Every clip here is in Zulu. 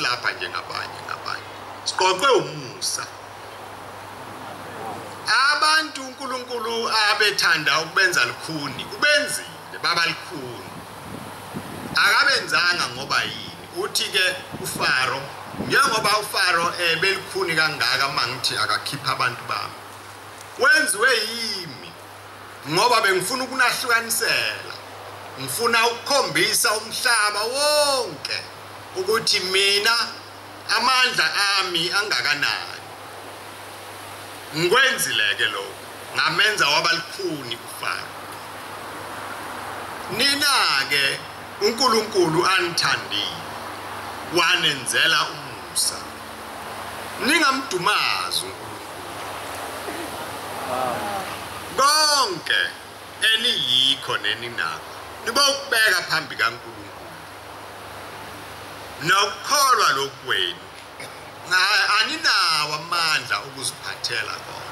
lapha njengabanye siqoqwe umusa abantu uNkulunkulu abethanda ukubenza likhuni ubenzile baba likhuni akabenzanga ngoba yini uthi ke uFaro njengoba uFaro belikhuni kangaka mangithi akakhipha abantu bami wenziwe yimi ngoba bengifuna ukunahlukanisela ngifuna ukukhombisa umhlaba wonke ukuthi mina amandla ami angakanani ngikwenzile ke lokho ngamenza wabalikhuni uFaro nina ke uNkulunkulu anithandile wanenzela umusa ningamdumazi konke eniyikho neninako nibokubeka phambi kaNkulunkulu nokukholwa lokwenu aninawo amandla okuziphathela kona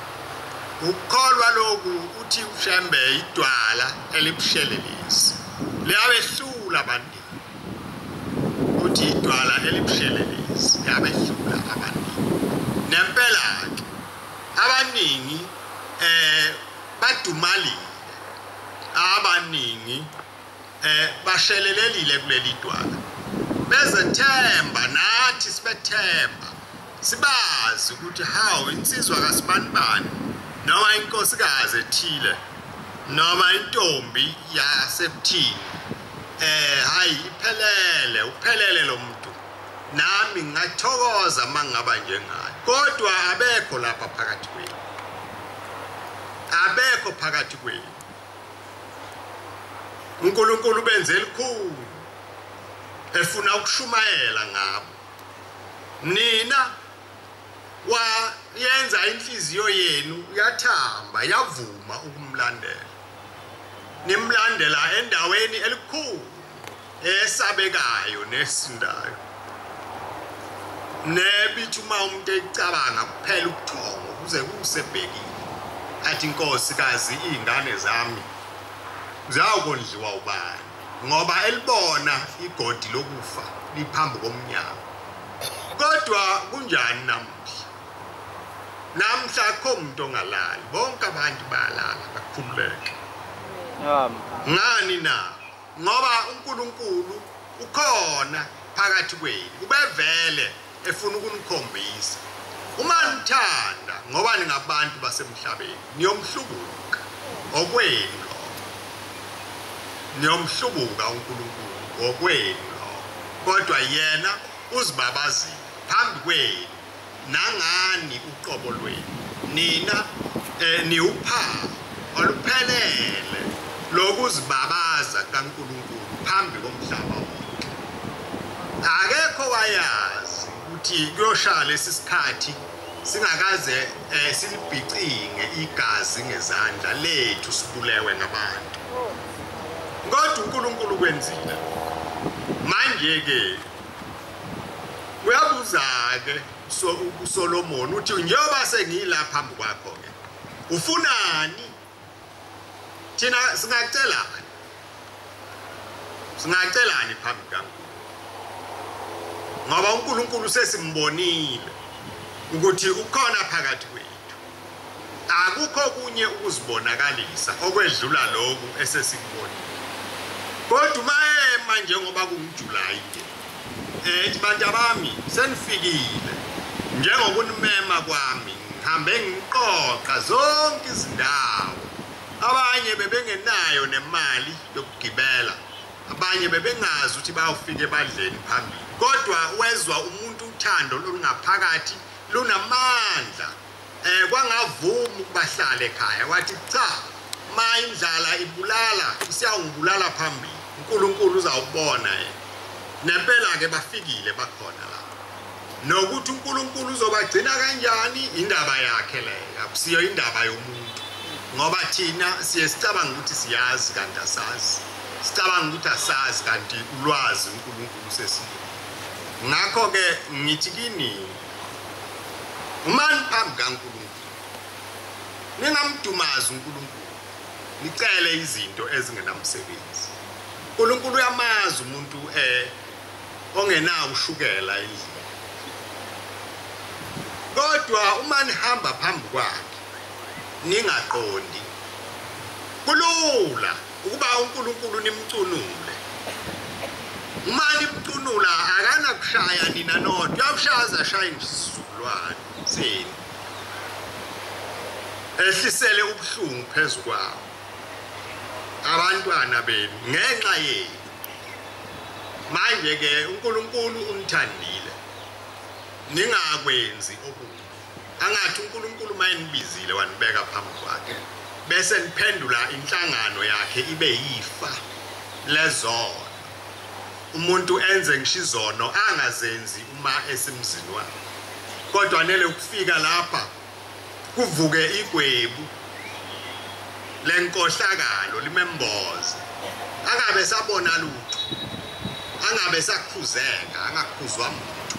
ukukholwa lokhu uthi ushembe idwala elibushelelisi liyabehlula abantu uthi idwala elibushelelisi liyabehlula abantu nempela ke abaningi badumalile abaningi bashelelelile kuleli dwala bezethemba nathi sibethemba sibazi ukuthi hawo insizwa kaSibanibani noma inkosikazi ethile noma intombi yasebuthini hayi uphelele lo muntu nami ngathokoza mangaba njengayo kodwa abekho lapha phakathi kwenu uNkulunkulu benze elikhulu efuna ukushumayela ngabo nina wayenza inhliziyo yenu yathamba yavuma ukumlandela nimlandela endaweni elikhulu esabekayo nesindayo nebithi uma umuntu ecabanga kuphela ukuthongo kuze kusebhekile athi inkosikazi izingane zami ziyakondliwa ubani ngoba elibona igodi lokufa liphambi komnyango kodwa kunjani namhla akho umuntu ongalali bonke abantu bayalala bakhululeke ngani na ngoba uNkulunkulu ukhona phakathi kwenu ubevele efuna ukunikhombisa uma nithanda ngoba ningabantu basemhlabeni niyomhlubuka okwenu niyomhlubuka uNkulunkulu okwenu kodwa yena uzibabazile phambi kwenu nangani uqobo lwenu nina niuphawu oluphelele lokuzibabaza kaNkulunkulu phambi komhlaba wonke akekho wayazi ukuthi kuyoshala lesisikhathi singakaze silibhicinge igazi ngezandla lethu sibulewe ngabantu kodwa uNkulunkulu kwenzile manje ke uyabuza ke uSolomon uthi njengoba sengila phambi kwakho ke ufunani thina singacelani phambi kaNkulunkulu ngoba uNkulunkulu sesimbonile ukuthi ukhona phakathi kwethu akukho kunye ukuzibonakalisa okwedlula lokhu esesikubonile kodwa manje ngoba kunguJulayi ke bantu bami senifikile njengokunimema kwami ngihambe ngiqoqa zonke izindawo abanye bebengenayo nemali yokugibela abanye bebengazi ukuthi bayofika ebadleni phambili kodwa wezwa umuntu uthando lungaphakathi lunamandla kwangavuma ukubahlala ekhaya wathi cha ma indlala ibulala isiyangibulala phambili uNkulunkulu uzawubona nempela ke bafikile bakhona la nokuthi uNkulunkulu uzobagcina kanjani indaba yakhe leyo akusiyo indaba yomuntu ngoba thina siyesicabanga ukuthi siyazi kanti asazi sicabanga ukuthi asazi kanti ulwazi uNkulunkulu sesilo ngakho ke ngithi kini umani phambi kaNkulunkulu ningamdumazi uNkulunkulu nicele izinto ezingenamsebenzi uNkulunkulu uyamazi umuntu ongenawo ushukela endlini. Kodwa uma nihamba phambi kwakhe ningaqondi kulula ukuba uNkulunkulu nimcunule. Uma nimcunula akana kushaya nina nodwa, uyawushaza shaya isizukulwane senu. Ehlisele ubuhlungu phezu kwawo abantwana benu ngenxa yenu. Manje ke uNkulunkulu umthandile, ningakwenzi okubi. Angathi uNkulunkulu mayinibizile wanibeka phambi kwakhe bese niphendula inhlangano yakhe ibe yifa lezono. Umuntu enze ngisho izono angazenzi uma esemzini wakhe, kodwa nele ukufika lapha kuvuke igwebu lenkohlakalo limemboze, angabe sabona lutho, angabe sakhuzeka, angakhuzwa muntu.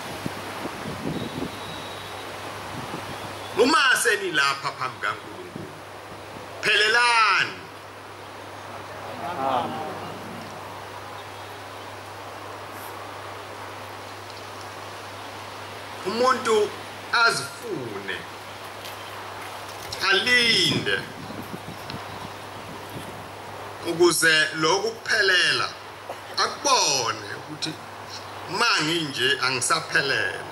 Uma senilapha phambi kaNkulunkulu phelelani. Umuntu azifune, alinde ukuze lokhu kuphelela akubone ukuthi manginje angisaphelele.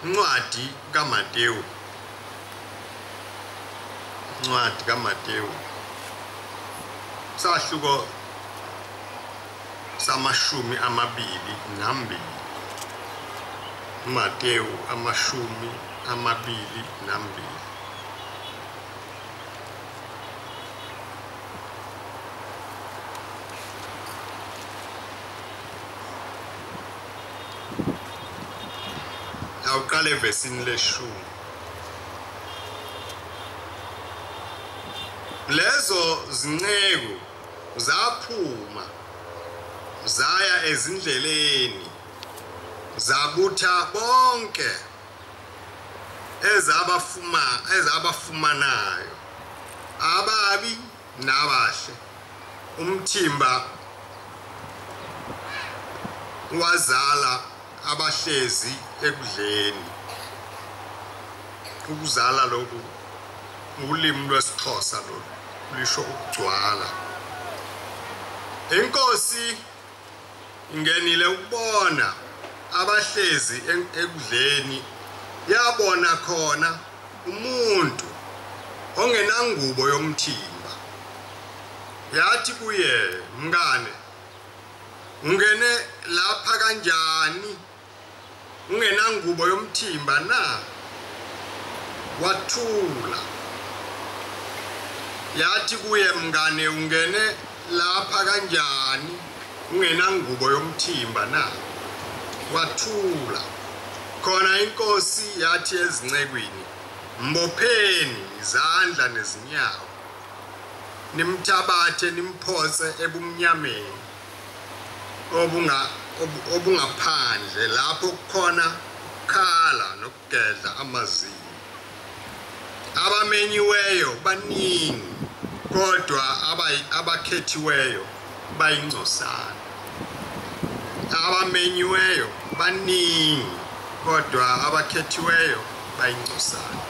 Incwadi kaMateyu, incwadi kaMateyu sahluko samashumi amabili nambili. Mateyu amashumi amabili nambili. Awuqale evesini leshumi. Lezo zinceku zaphuma zaya ezindleleni zabutha bonke ezabafumanayo, ababi nabahle. Umthimba wazala abahlezi ekudleni. Ukuzala lokhu ulimi lwesiXhosa lo lisho ukugcwala. Inkosi ingenile ukubona abahlezi ekudleni, yabona khona umuntu ongenangubo yomthimba. Yathi kuye, mngane, ungene lapha kanjani ungenangubo yomthimba na? Wathula. Yathi kuye, mngane, ungene lapha kanjani ungenangubo yomthimba na? Wathula. Khona inkosi yathi ezincekwini, mbopheni izandla nezinyawo, nimthabathe nimphose ebumnyameni obungaphandle, lapho kukhona ukukhala nokugedla amazinyo. Abamenyiweyo baningi, kodwa abakhethiweyo bayingcosana. Abamenyiweyo baningi, kodwa abakhethiweyo bayingcosana.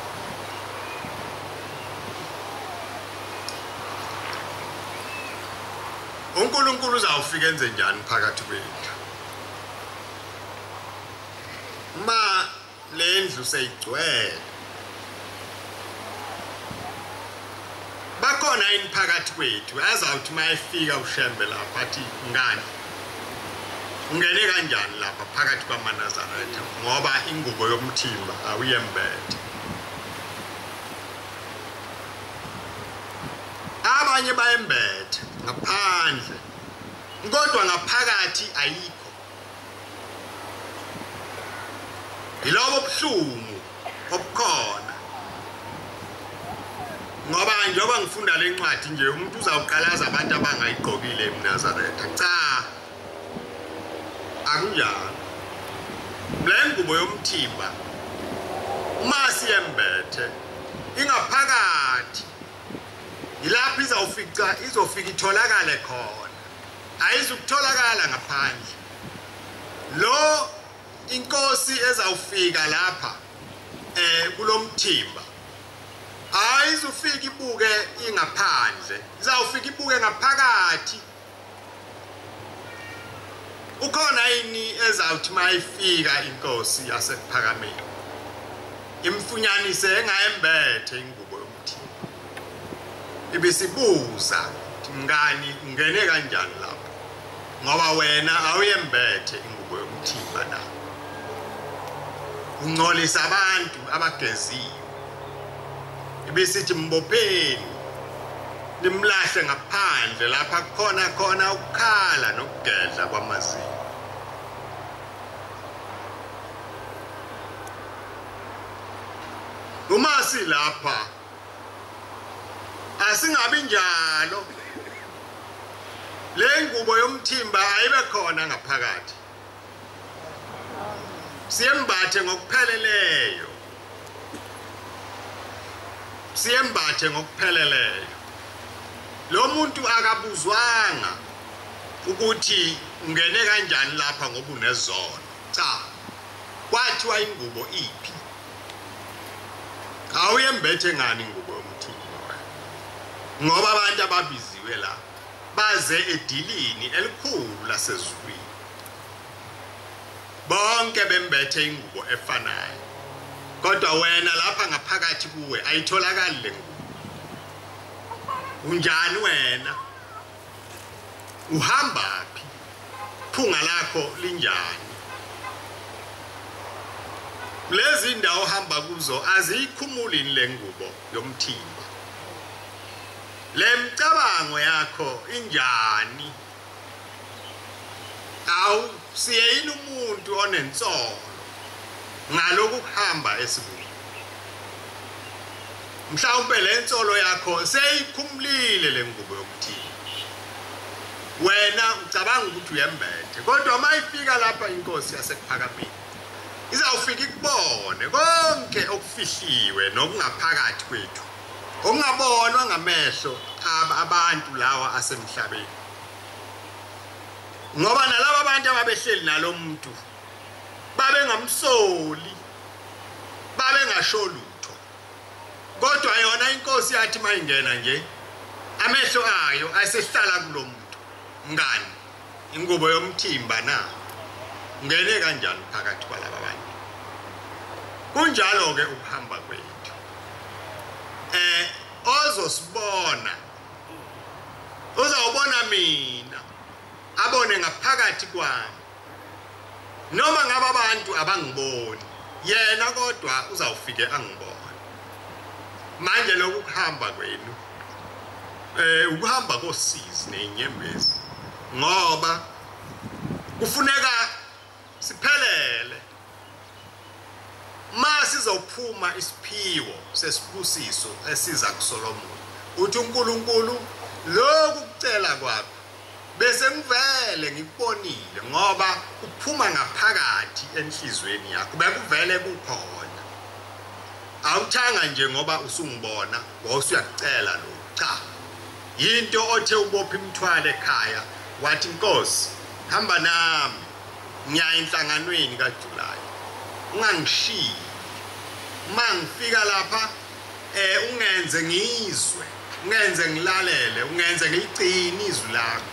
uNkulunkulu uzawufika enze njani phakathi kwethu? Ma lendlu seyigcwele, bakhona yini phakathi kwethu azawuthi mayefika ushembe lapha athi, ngani ungene kanjani lapha phakathi kwamaNazaretha ngoba ingubo yomthimba awuyembethe? Abanye bayembethe ngaphandle, kodwa ngaphakathi ayikho. Yilobo buhlungu obukhona. Ngoba njengoba ngifunda le ncwadi nje, umuntu uzawuqalaza abantu abangayigqokile eNazaretha. Cha, akunjalo. Le ngubo yomthimba uma siyembethe ingaphakathi ilapha izofika itholakale khona ayizukutholakala ngaphandle lo inkosi ezawufika lapha kulomthimba ayizufika ibuke ingaphandle izawufika ibuke ngaphakathi ukhona yini ezawuthi mayifika inkosi yasephakameni imfunyanise engayembethe ingubo yomthimba ibisibuza ngani ungene kanjani lapha ngoba wena awuyembethe ingubo yomthimba na ungcolisa abantu abageziwe ibisithi mbopheni nimlahle ngaphandle lapha khona ukukhala nokugedla kwamazinyo uma silapha asingabi njalo le ngubo yomthimba ayibe khona ngaphakathi siyembathe ngokupheleleyo lo muntu akabuzwanga ukuthi ungene kanjani lapha ngoba unezono cha kwathiwa ingubo iphi awuyembethe ngani ingubo yomthimba ngoba abantu ababiziwe la baze edilini elikhulu lasezulwini bonke bembethe ingubo efanayo kodwa wena lapha ngaphakathi kuwe ayitholakali le ngubo unjani wena uhambaphi phunga lakho linjani lezi ndawo hamba kuzo aziyikhumuli le ngubo yomthimba le mcabango yakho injani awu siyeyini umuntu onensolo ngaloku kuhamba esibuni mhlawumbe le nsolo yakho seyikhumulile le ngubo yomthimba wena ucabanga ukuthi uyembethe kodwa mayifika lapha inkosi yasephakameni izawufika ikubone konke okufihliwe nokungaphakathi kwethu okungabonwa ngamehlo abantu lawa asemhlabeni ngoba nalabo abantu ababehleli nalomuntu babengamsoli babengasho lutho kodwa yona inkosi yathi mayingena nje amehlo ayo asehlala kulomuntu ngani ingubo yomthimba na ngene kanjani phakathi kwalaba bantu kunjalo ke ukuhamba kwethu ozosibona uzawubona mina abone ngaphakathi kwami noma ngaba abantu abangiboni yena kodwa uzawufike angibone manje lokuhamba kwenu ukuhamba kosizi nenyembezi ngoba kufuneka siphelele masizophuma isiphiwo sesibusiso esiza kuSolomon uthi uNkulunkulu lokhu kucela kwakho bese ngivele ngikubonile ngoba kuphuma ngaphakathi enhlizweni yakho bekuvele kukhona awuthanga nje ngoba usungibona wawusuyakucela lo cha yinto othe ubopha imithwalo ekhaya wathi Nkosi hamba nami ngiya enhlanganweni kaJulayi ungangishiyi mangifika lapha ungenze ngizwe ungenze ngilalele ungenze ngiyigcine izwi lakho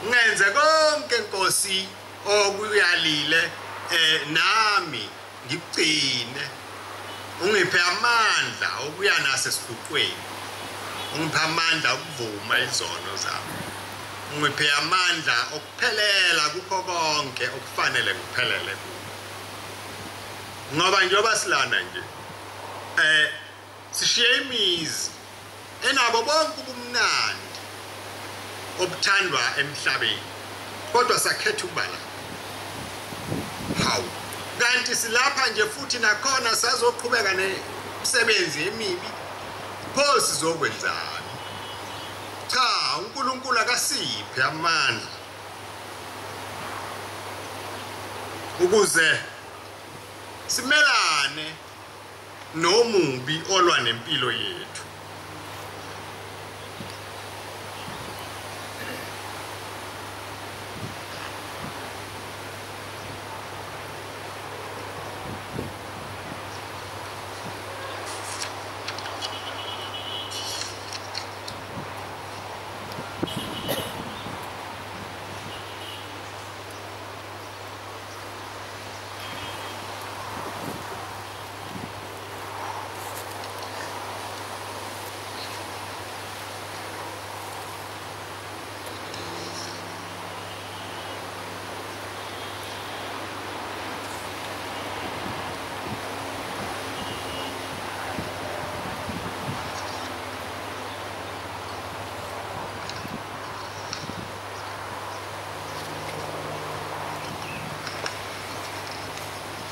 ungenze konke Nkosi okuyalile nami ngigcine ungiphe amandla okuya nasesifuqweni ungiphe amandla okuvuma izono zami ungiphe amandla okuphelela kukho konke okufanele ngiphelele ngoba njengoba silana nje sishiye imizi enabo bonke ubumnandi obuthandwa emhlabeni kodwa sakhetha ukubala hawu kanti silapha nje futhi nakhona sazoqhubeka nemisebenzi emibi pho sizokwenzani cha uNkulunkulu akasiphe amandla ukuze simelane nomubi olwa nempilo yethu.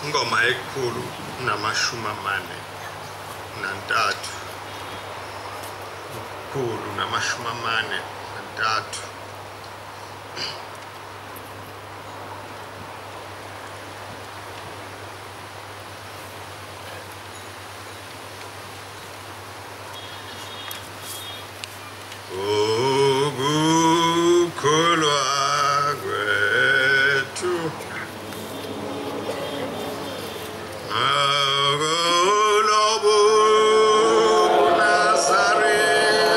Ngoma ekhulu namashumi amane nantathu. Khulu namashumi amane nantathu. Ukukholwa kwethu Nazaretha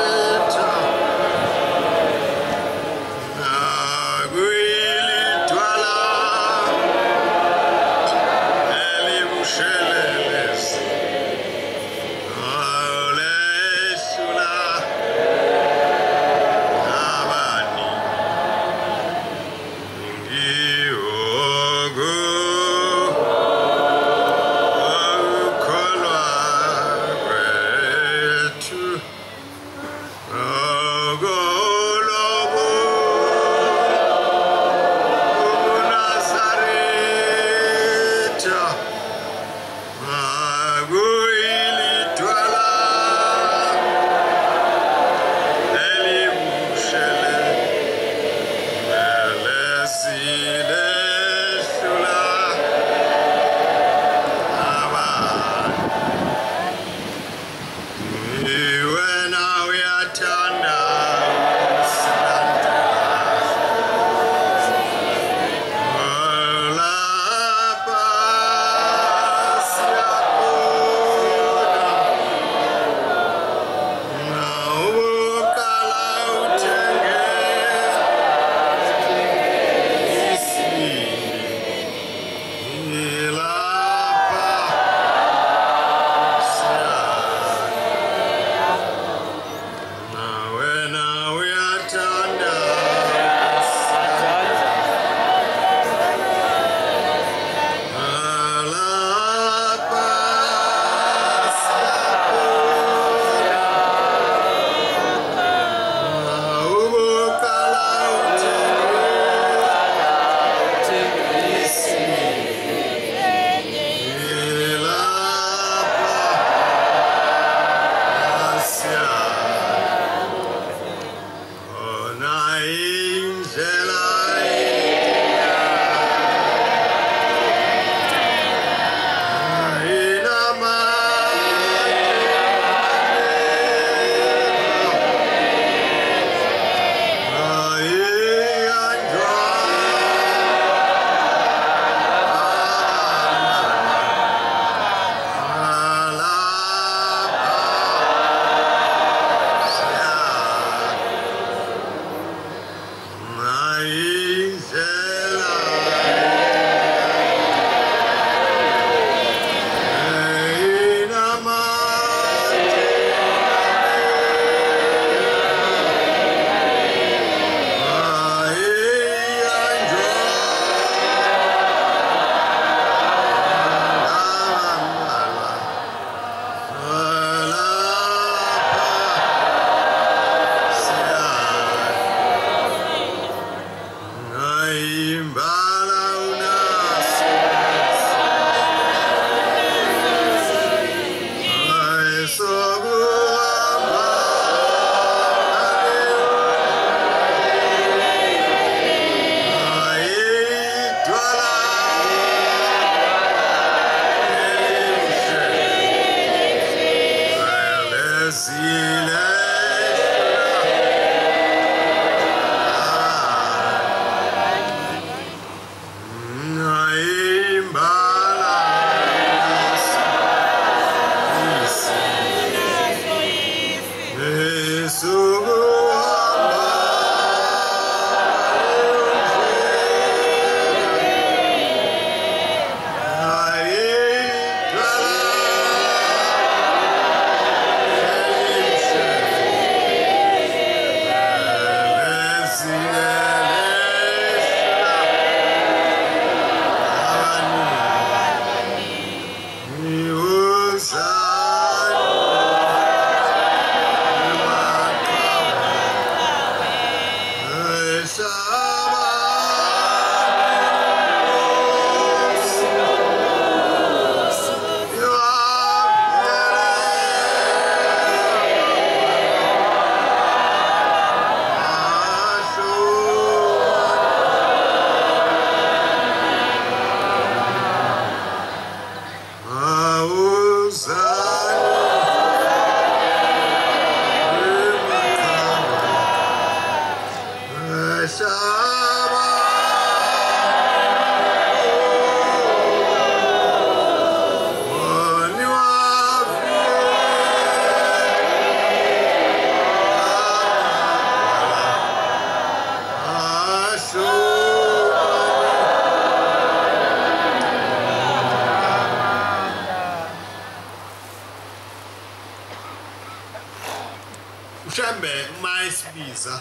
ukubiza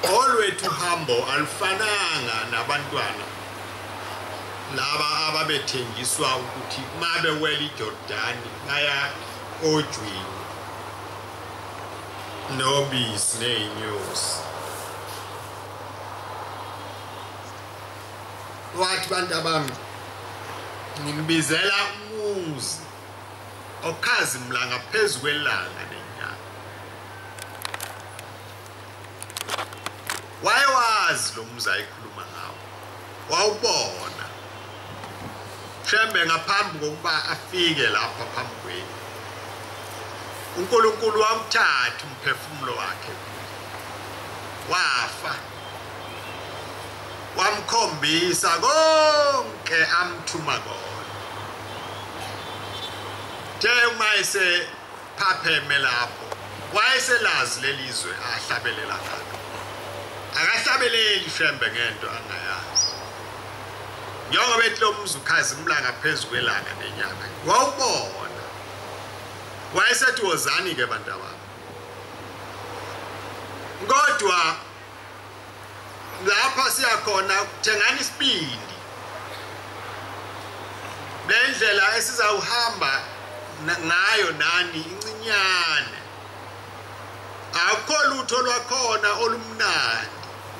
olwethu hambo alifananga nabantwana laba ababethengiswa ukuthi mabe wela iJordani baya ojwini nobisi ney'nyosi. Wathi bantu abami ngibizela umuzi okhazimla ngaphezu kwelanga nenyanga. Wayewazi lo muzi ayikhuluma ngawo, wawubona mhlambe ngaphambi kokuba afike lapha phambi kwethu. uNkulunkulu wamthatha umphefumulo wakhe wafa, wamkhombisa konke amthuma kona. Uma esephapheme lapho wayeselazi lelizwe ahlabelela ngalo, akahlabeleli mhlambe ngento angayazi. Njengoba ethi lo muzi ukhazimla ngaphezu kwelanga nenyanga, wawubona. Wayesethi wozani-ke bantu abami. Kodwa lapha siyakhona kuthengani isibindi, le ndlela esizawuhamba ngayo nani incinyane. Akukho lutho lwakhona olumnandi,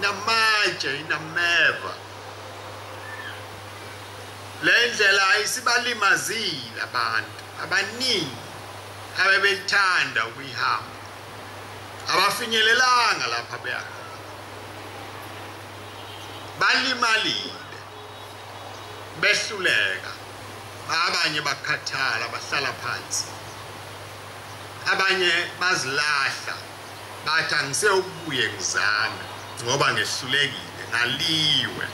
namatshe inameva. Le ndlela isibalimazile abantu abaningi abebethanda ukuyihamba, abafinyelelanga lapha beya khona, balimalile, behluleka. Abanye bakhathala bahlala phansi, abanye bazilahla bathi angise ukubuye ngizame ngoba ngehlulekile ngaliwe.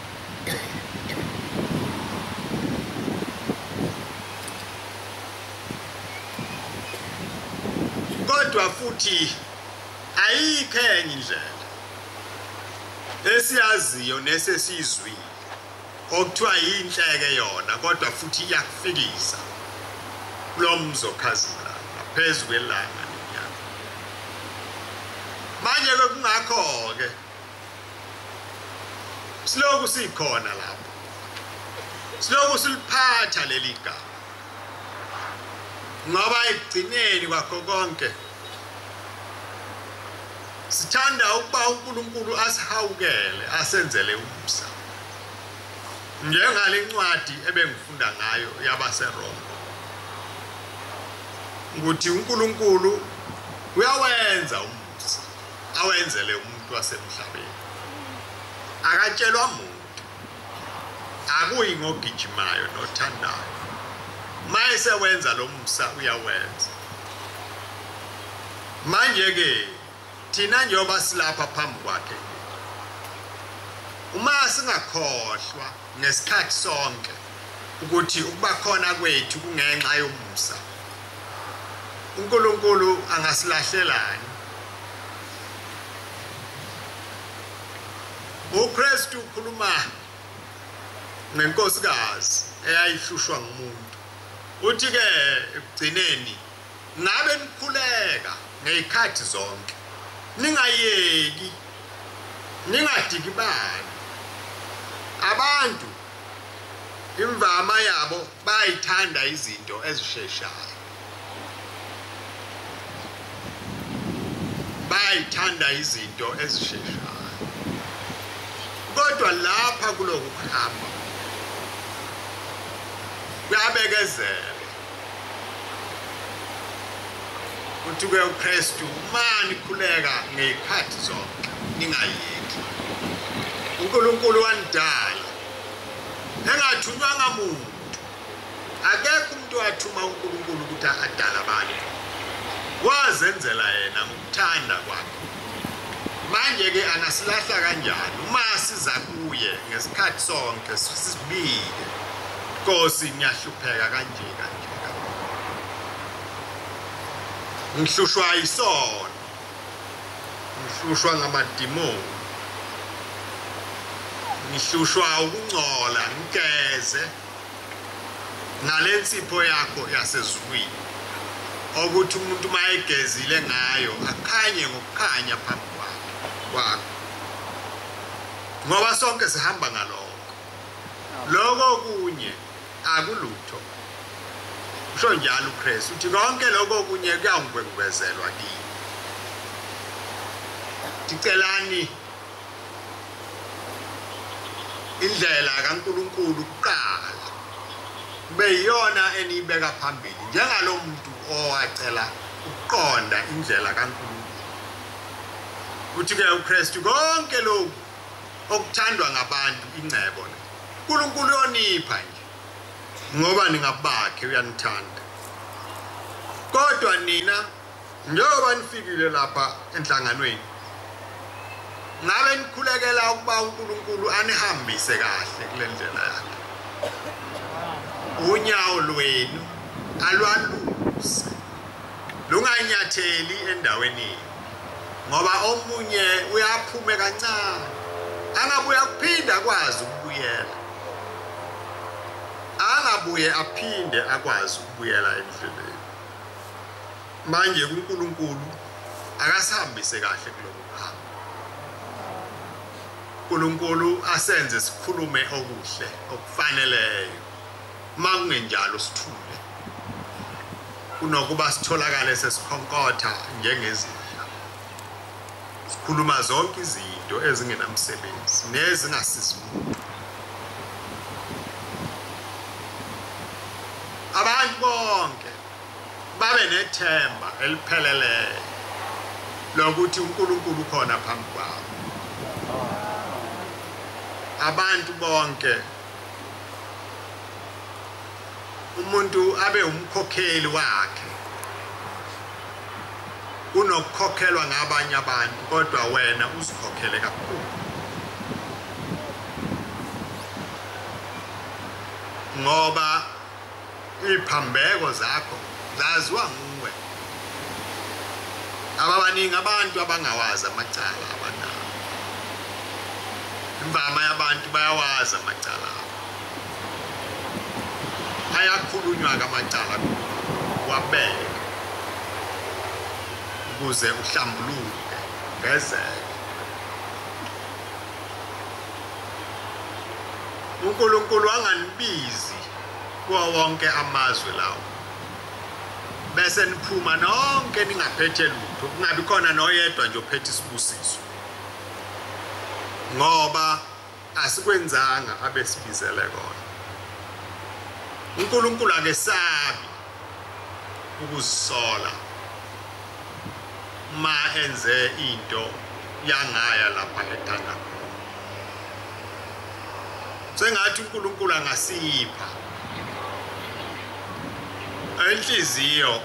Kodwa futhi ayikho enye indlela esiyaziyo nesesizwile okuthiwa yinhleke yona, kodwa futhi iyakufikisa kulo muzi okhazimla ngaphezu kwelanga nenyanga. Manje-ke kungakho-ke siloku sikhona lapho, siloku siliphatha leli gama, ngoba ekugcineni kwakho konke sithanda ukuba uNkulunkulu asihawukele, asenzele umsa. Njengale ncwadi ebengifunda ngayo yabaseRoma, ukuthi uNkulunkulu uyawenza umusa, awenzele umuntu wasemhlabeni. Akatshelwa muntu, akuyi ngogijimayo nothandayo. Mayese wenza lo musa uyawenza. Manje-ke thina njengoba silapha phambi kwakhe, uma singakhohlwa ngesikhathi sonke ukuthi ukuba khona kwethu kungenxa yomusa, uNkulunkulu angasilahlelani. uKristu ukhuluma ngenkosikazi eyayihlushwa ngumuntu, uthi-ke ekugcineni ngabe nikhuleka ngey'khathi zonke, ningayeki, ningadikibali. Abantu imvama yabo bayithanda izinto ezisheshayo, bayithanda izinto ezisheshayo. Kodwa lapha kuloku kuhamba kuyabekezela. Uthi-ke uKristu mani khuleka ngey'khathi zonke, ningayeki. uNkulunkulu wanidala engathunywanga muntu. Akekho umuntu wathuma uNkulunkulu ukuthi adala abantu, wazenzela yena ngokuthanda kwakhe. Manje-ke angasilahla kanjani uma siza kuye ngesikhathi sonke sisibike, Nkosi ngiyahlupheka kanje kanje, ngihlushwa isono, ngihlushwa ngamadimoni, ngihlushwa ukungcola, ngigeze ngale nsipho yakho yasezulwini. ukuthi umuntu mayegezile ngayo akhanye ngokukhanya phambi kwakhe ngoba sonke sihamba ngalokho lokho kunye akulutho usho njalo uChristu uthi konke lokho kunye kuyangwezezelwa kini ticelani indlela kaNkulunkulu kuqala beyiyona enibeka phambili njengalomuntu owacela ukuqonda indlela kaNkulunkulu uthi ke uChristu konke lokho okuthandwa ngabantu incebo le uNkulunkulu yonipha nje ngoba ningabakhe uyanithanda kodwa nina njengoba nifikile lapha enhlanganweni ngabe nikhulekela ukuba uNkulunkulu anihambise kahle kule ndlela yakhe unyawo lwenu alwaluse lunganyatheli endaweni ngoba omunye uyaphume kancane angabuya kuphinda akwazi ukubuyela angabuye aphinde akwazi ukubuyela endleleni manje uNkulunkulu akasihambise kahle kuloko kuhamba uNkulunkulu asenze sikhulume okuhle okufaneleyo makungenjalo sithule kunokuba sitholakale sesikhonkotha njengezindla sikhuluma zonke izinto ezingenamsebenzi nezingasisimuntu abantu bonke babe nethemba elipheleleyo lokuthi uNkulunkulu khona phambi kwabo abantu bonke umuntu abe umkhokheli wakhe unokukhokhelwa ngabanye abantu kodwa wena uzikhokhele kakhulu ngoba iphambeko zakho zaziwa nguwe ababaningi abantu abangawazi amacala abanawo imvama yabantu bayawazi amacala ayakhulunywa ngamacala wabeka ukuze uhlambuluke ngezeke uNkulunkulu anganibizi kuwo wonke amazwe lawo bese niphuma nonke ningaphethe lutho kungabi khona noyedwa nje ophethe isibusiso ngoba asikwenzanga abesibizele kona uNkulunkulu akesabi ukuzisola ma enze into yangaya lapha ethanda sengathi uNkulunkulu angasipha enhliziyo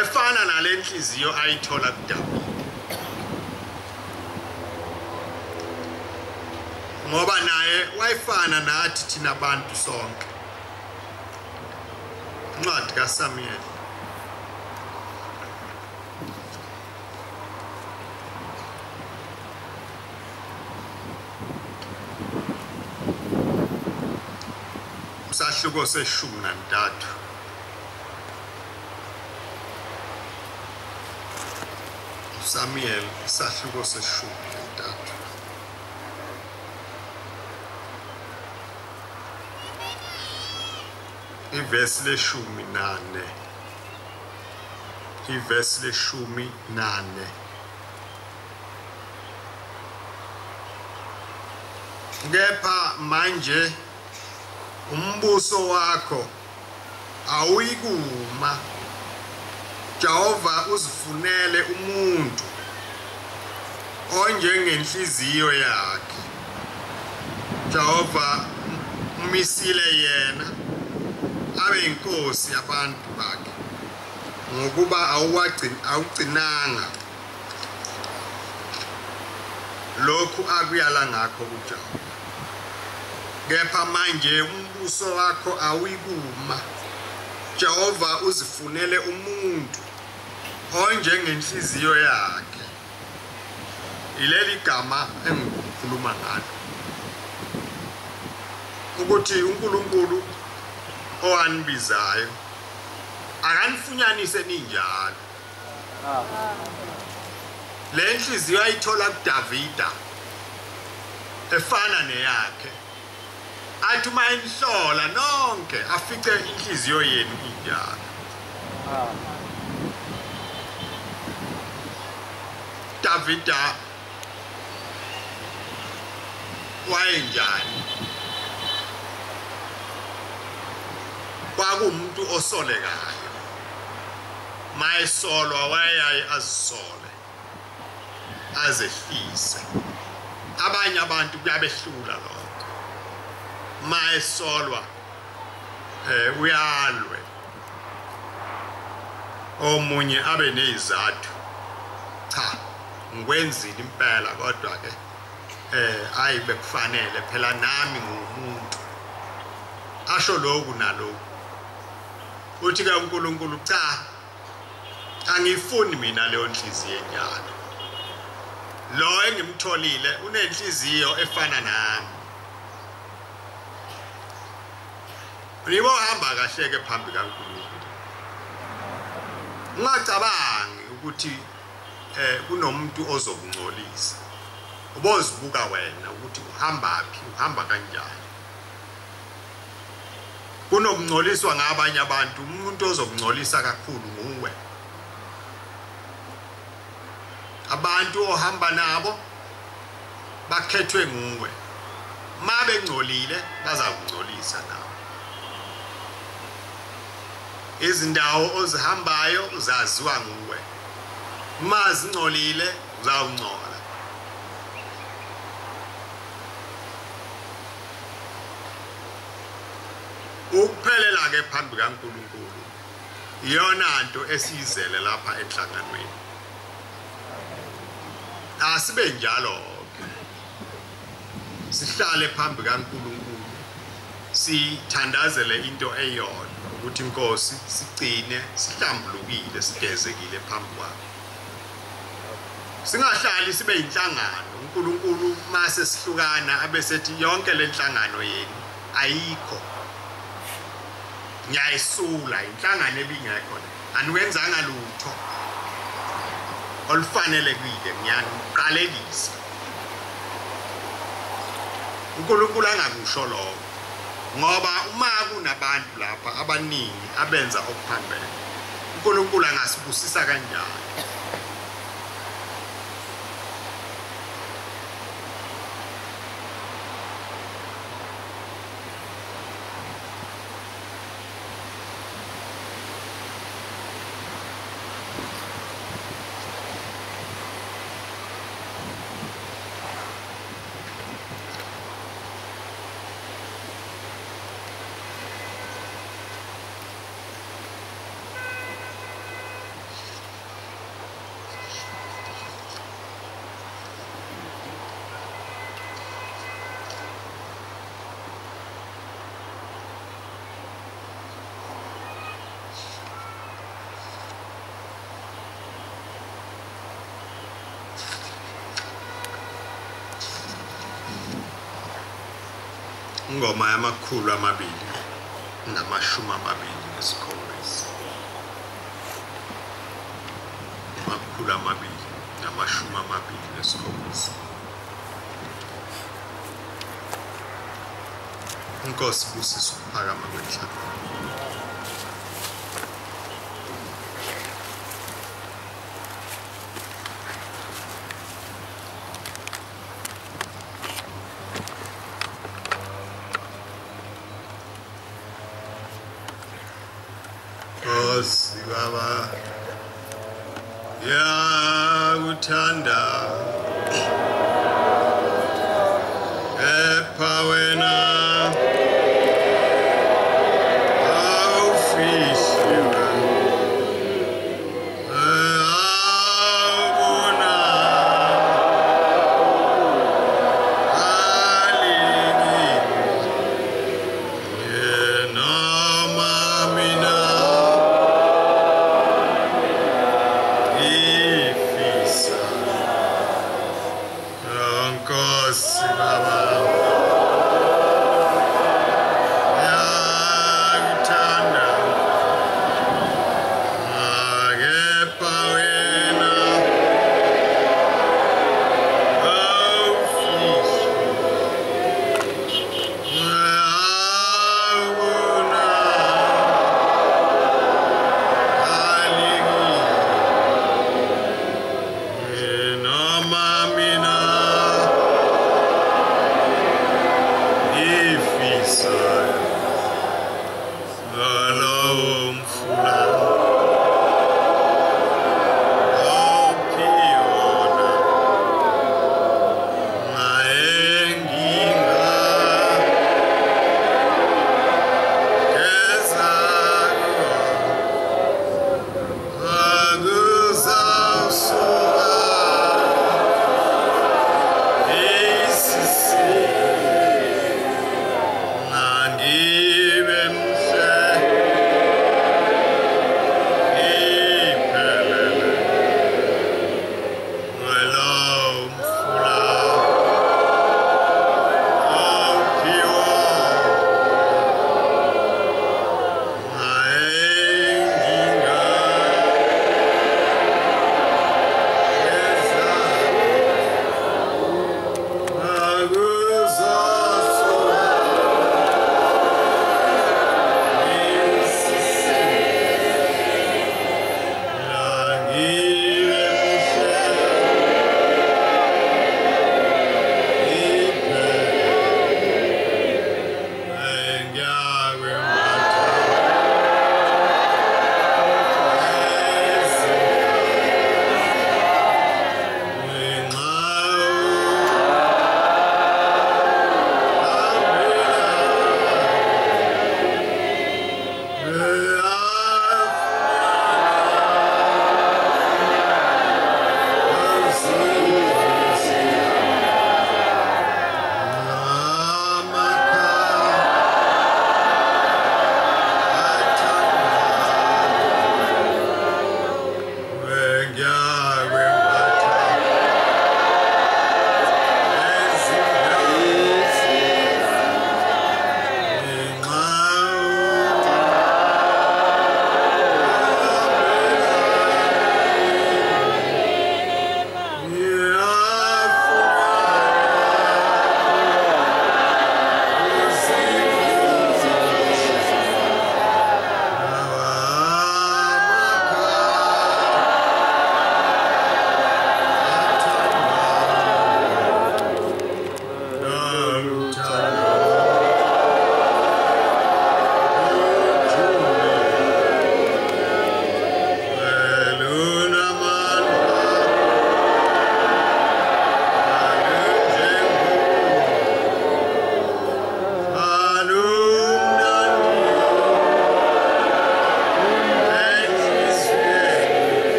efana nale nhliziyo ayithola kuDavide ngoba naye wayifana nathi thina abantu sonke incwadi kaSamuel usahluko seshumi nantathu Samuel isahluko seshumi nantathu ivesi leshumi nane kepha manje umbuso wakho awuyikuma Jehova uzifunele umuntu onjengenhliziyo yakhe Jehova umisile yena abe inkosi yabantu bakhe ngokuba awugcinanga lokhu akuyala ngakho kuJehova kepha manje umbuso wakho awuyikuma Jehova uzifunele umuntu onjengenhliziyo yakhe ileli gama engikhuluma ngalo ukuthi uNkulunkulu owanibizayo akanifunyanise ninjalo le nhliziyo ayithola kuDavida efana neyakhe athi uma enihlola nonke afice inhliziyo yenu injalo Davida wayenjani kwakumuntu osolekayo mayesolwa wayaye azisole azehlise abanye abantu kuyabehlula lokho mayesolwa uyalwe omunye abe nezizathu cha ngikwenzile impela kodwa ke ayibe kufanele phela nami ngumuntu asho lokhu nalokhu uthi ke uNkulunkulu cha angifuni mina leyo nhliziyo enjalo lo engimtholile unenhliziyo efana nami libo hamba kahle ke phambi kaNkulunkulu ungacabangi ukuthi kunomuntu ozokungcolisa ubozibuka wena ukuthi uhambaphi uhamba kanjani kunokungcoliswa ngabanye abantu umuntu ozokungcolisa kakhulu nguwe abantu ohamba nabo bakhethwe nguwe mabe ngcolile bazakungcolisa nawe izindawo ozihambayo uzaziwa nguwe mazi ngcolile uzawungcola ukuphelela ke phambi kaNkulunkulu iyona nto esizele lapha enhlanganweni asibe njalo sihlale phambi kaNkulunkulu sithandazele into eyodwa ukuthi inkosi sigcine sihlambulukile sigezekile phambi kwakhe singahlali sibe inhlangano uNkulunkulu mase sihlukana abesethi yonke lenhlangano yenu ayikho ngiyayisula inhlangano ebingekho aniwenzanga lutho olufanele kuyike ngiyaqalekisa uNkulunkulu angakusho lokho ngoba uma kunabantu lapha abaningi abenza okuphambene uNkulunkulu angasibusisa kanjani Ngoma yamakhulu amabili namashumi amabili nesikhombisa amakhulu amabili namashumi amabili nesikhombisa Inkosi busisa ukuphakama kwenhlangano Baba ya uthanda